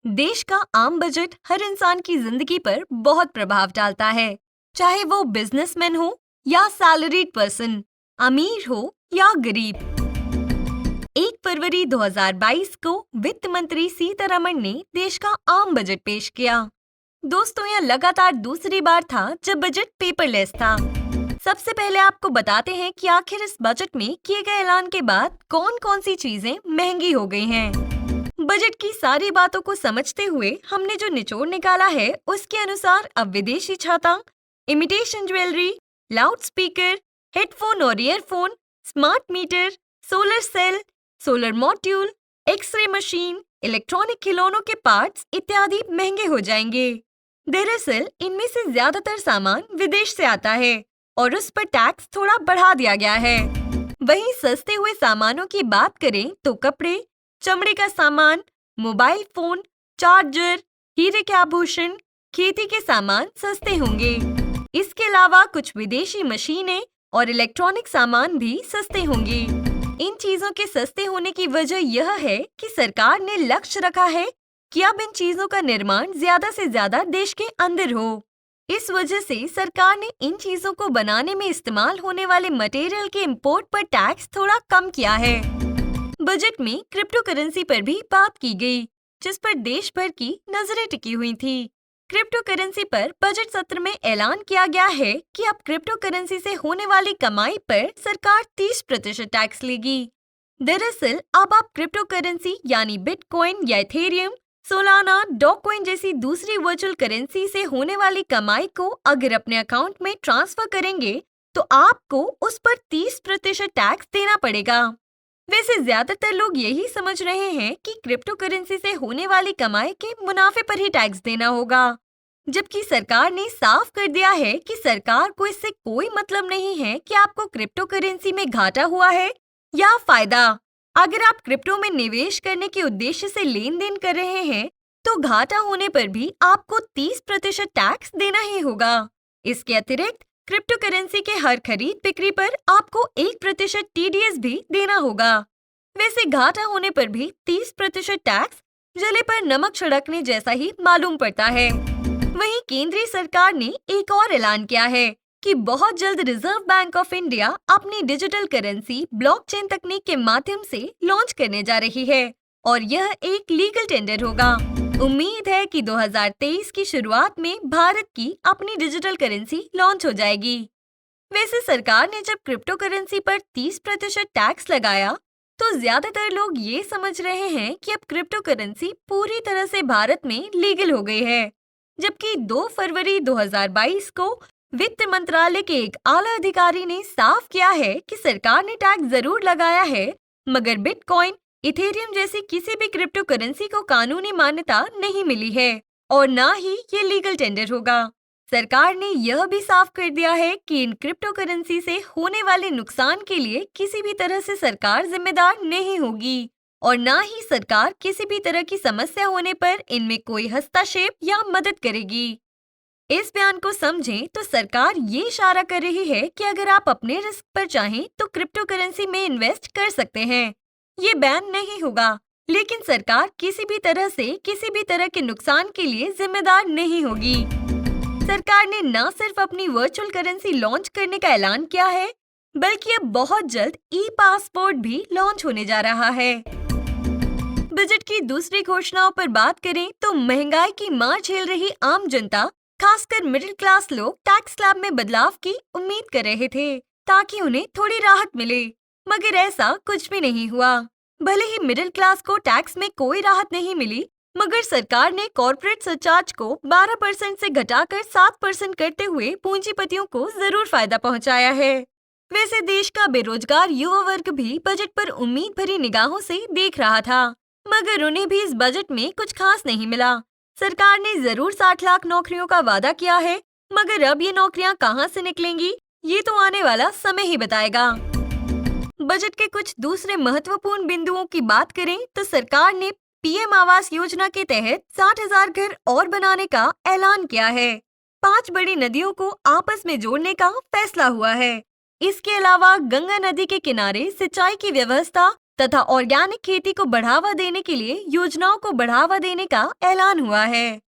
देश का आम बजट हर इंसान की जिंदगी पर बहुत प्रभाव डालता है, चाहे वो बिजनेसमैन हो या सैलरीड पर्सन, अमीर हो या गरीब। 1 फरवरी 2022 को वित्त मंत्री सीतारमण ने देश का आम बजट पेश किया। दोस्तों, यह लगातार दूसरी बार था जब बजट पेपरलेस था। सबसे पहले आपको बताते हैं कि आखिर इस बजट में किए गए ऐलान के बाद कौन कौन सी चीजें महंगी हो गई हैं। बजट की सारी बातों को समझते हुए हमने जो निचोड़ निकाला है उसके अनुसार अब विदेशी छाता, imitation jewellery, loud speaker, headphone और earphone, smart meter, solar cell, solar module, X ray machine, electronic खिलौनों के पार्ट्स इत्यादि महंगे हो जाएंगे। दरअसल इनमें से ज्यादातर सामान विदेश से आता है और उस पर टैक्स थोड़ा बढ़ा दिया गया है। वहीं सस्ते हुए सामानों की बात करें तो कपड़े, चमड़े का सामान, मोबाइल फोन, चार्जर, हीरे के आभूषण, खेती के सामान सस्ते होंगे। इसके अलावा कुछ विदेशी मशीनें और इलेक्ट्रॉनिक सामान भी सस्ते होंगे। इन चीजों के सस्ते होने की वजह यह है कि सरकार ने लक्ष्य रखा है कि अब इन चीजों का निर्माण ज्यादा से ज्यादा देश के अंदर हो। इस वजह से सरकार ने इन चीजों को बनाने में इस्तेमाल होने वाले मटेरियल के इंपोर्ट पर टैक्स थोड़ा कम किया है। बजट में क्रिप्टो करेंसी पर भी बात की गई, जिस पर देश भर की नजरें टिकी हुई थी। क्रिप्टो करेंसी पर बजट सत्र में ऐलान किया गया है कि अब क्रिप्टो करेंसी से होने वाली कमाई पर सरकार 30% टैक्स लेगी। दरअसल अब आप क्रिप्टो करेंसी यानी बिटकॉइन या इथेरियम, सोलाना, डॉककॉइन जैसी दूसरी वर्चुअल करेंसी से होने वाली कमाई को अगर अपने अकाउंट में ट्रांसफर करेंगे तो आपको उस पर 30% टैक्स देना पड़ेगा। वैसे ज्यादातर लोग यही समझ रहे हैं कि क्रिप्टो करेंसी से होने वाली कमाई के मुनाफे पर ही टैक्स देना होगा, जबकि सरकार ने साफ कर दिया है कि सरकार को इससे कोई मतलब नहीं है कि आपको क्रिप्टो करेंसी में घाटा हुआ है या फायदा। अगर आप क्रिप्टो में निवेश करने के उद्देश्य से लेन देन कर रहे हैं तो घाटा होने पर भी आपको 30% टैक्स देना ही होगा। इसके अतिरिक्त क्रिप्टो करेंसी के हर खरीद बिक्री पर आपको 1% TDS भी देना होगा। वैसे घाटा होने पर भी 30% टैक्स जले पर नमक छिड़कने जैसा ही मालूम पड़ता है। वहीं केंद्रीय सरकार ने एक और ऐलान किया है कि बहुत जल्द रिजर्व बैंक ऑफ इंडिया अपनी डिजिटल करेंसी ब्लॉकचेन तकनीक के माध्यम से लॉन्च करने जा रही है और यह एक लीगल टेंडर होगा। उम्मीद है कि 2023 की शुरुआत में भारत की अपनी डिजिटल करेंसी लॉन्च हो जाएगी। वैसे सरकार ने जब क्रिप्टो करेंसी पर 30% टैक्स लगाया तो ज्यादातर लोग ये समझ रहे हैं कि अब क्रिप्टो करेंसी पूरी तरह से भारत में लीगल हो गई है, जबकि 2 फरवरी 2022 को वित्त मंत्रालय के एक आला अधिकारी ने साफ किया है कि सरकार ने टैक्स जरूर लगाया है, मगर बिटकॉइन, इथेरियम जैसी किसी भी क्रिप्टो करेंसी को कानूनी मान्यता नहीं मिली है और न ही ये लीगल टेंडर होगा। सरकार ने यह भी साफ कर दिया है कि इन क्रिप्टो करेंसी से होने वाले नुकसान के लिए किसी भी तरह से सरकार जिम्मेदार नहीं होगी और न ही सरकार किसी भी तरह की समस्या होने पर इनमें कोई हस्तक्षेप या मदद करेगी। इस बयान को समझें तो सरकार ये इशारा कर रही है कि अगर आप अपने रिस्क पर चाहें तो क्रिप्टो करेंसी में इन्वेस्ट कर सकते हैं। ये बैन नहीं होगा, लेकिन सरकार किसी भी तरह से किसी भी तरह के नुकसान के लिए जिम्मेदार नहीं होगी। सरकार ने न सिर्फ अपनी वर्चुअल करेंसी लॉन्च करने का ऐलान किया है, बल्कि अब बहुत जल्द ई-पासपोर्ट भी लॉन्च होने जा रहा है। बजट की दूसरी घोषणाओं पर बात करें तो महंगाई की मार झेल रही आम जनता, खासकर मिडिल क्लास लोग टैक्स स्लैब में बदलाव की उम्मीद कर रहे थे ताकि उन्हें थोड़ी राहत मिले, मगर ऐसा कुछ भी नहीं हुआ। भले ही मिडिल क्लास को टैक्स में कोई राहत नहीं मिली, मगर सरकार ने कॉर्पोरेट सरचार्ज को 12% से घटाकर 7% करते हुए पूंजीपतियों को जरूर फायदा पहुंचाया है। वैसे देश का बेरोजगार युवा वर्ग भी बजट पर उम्मीद भरी निगाहों से देख रहा था, मगर उन्हें भी इस बजट में कुछ खास नहीं मिला। सरकार ने जरूर 60 लाख नौकरियों का वादा किया है, मगर अब ये नौकरियां कहां से निकलेंगी ये तो आने वाला समय ही बताएगा। बजट के कुछ दूसरे महत्वपूर्ण बिंदुओं की बात करें तो सरकार ने PM आवास योजना के तहत 60,000 घर और बनाने का ऐलान किया है। 5 बड़ी नदियों को आपस में जोड़ने का फैसला हुआ है। इसके अलावा गंगा नदी के किनारे सिंचाई की व्यवस्था तथा ऑर्गेनिक खेती को बढ़ावा देने के लिए योजनाओं को बढ़ावा देने का ऐलान हुआ है।